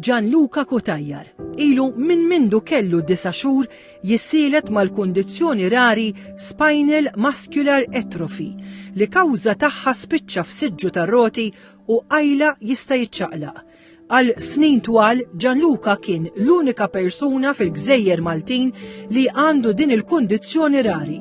Gianluca Cutajjar ilu mindu kellu 9 xhur jissielet mal-kundizzjoni rari Spinal Muscular Atrophy li kawża tagħha spiċċa f'siġġu tar-roti u għajla jista' jiċċaqlaq. Għal snin twal Gianluca kien l-unika persuna fil-Gżejjer Maltin li għandu din il-kundizzjoni rari.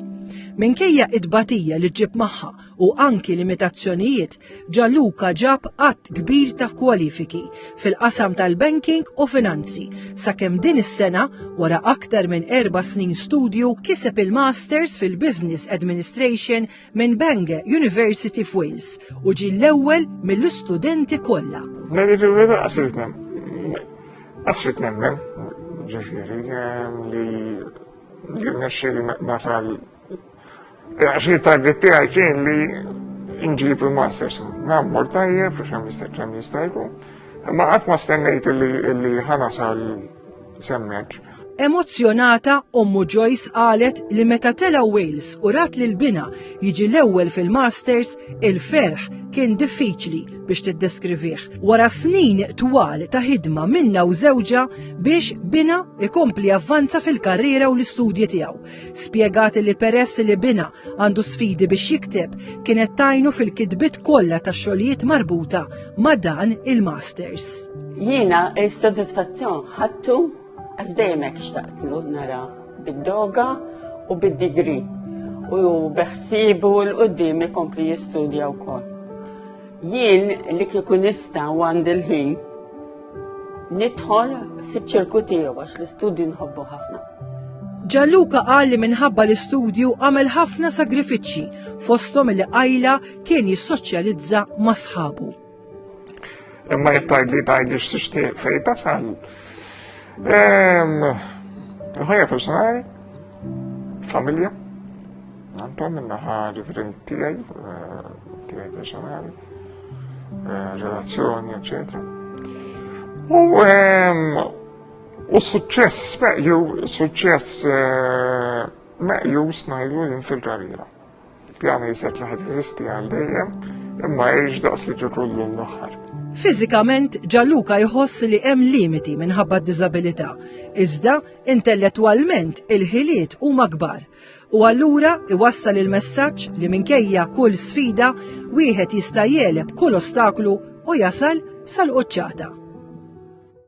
Minkejja id-batija li ġib magħha u anki limitazzjonijiet, Gianluca ġab qatt kbir ta' kwalifiki fil-qasam tal-banking u finanzi, sakemm din is-sena wara aktar minn 4 snin studju kiseb il-Masters fil-Business Administration minn Bangor University f'Wales u ġie l-ewwel mill-istudenti kollha. Qasrit nemmen, ġifieri li nexxieli nasal għaxi target tiegħi kien li nġib il-masters. Nammur tajjeb, ċem jistajku, ma qatt ma stennejt li ħanasal semmeġ. Emozzjonata Ommu Joyce qalet li meta tela Wales u rat li l-bina jiġi l-ewwel fil-Masters, il-ferħ kien diffiċli biex tiddeskrivih. Wara snin twal ta' ħidma minnha u żewġha biex bina ikompli avvanza fil-karriera u l-istudji tiegħu. Spjegat li peress li bina għandu sfidi biex jikteb kienet tajnu fil-kitbiet kollha tax-xogħlijiet marbuta ma' dan il-Masters. Jiena s-sodisfazzjon ħadtu għax dejjem hekk xtaqtlu nara bid-doga u bid-digri u beħsibu l-qudiem ikompli jistudja wkoll. Jien li kieku nista' għandi l-ħin nidħol fiċ-ċirku tiegħu għax l-istudju nħobbu ħafna. Gianluca qal li minħabba l-istudju għamel ħafna sagrifiċċji fosthom li għajla kien jissoċjalizza ma' sħabu. Imma jekk tgħidli x'tixtieq fejn tasal. Ħajja personali, familja, għandhom minnaħa differenti tiegħi personali, relazzjoni, eccetera. U suċċess meqjus ngħidu jien fil-karriera. Pjani jiset li ħad jeżisti għal dejjem, imma jgħix daqs li ġikollu l-aħħar. Fiżikament Gianluca jħoss li hemm limiti minħabba d-diżabilità, iżda intellettwalment il-ħiliet huma kbar. U allura iwassal il-messaġġ li minkejja kull sfida wieħed jista' jeleb kull ostaklu u jasal sal-quċċata.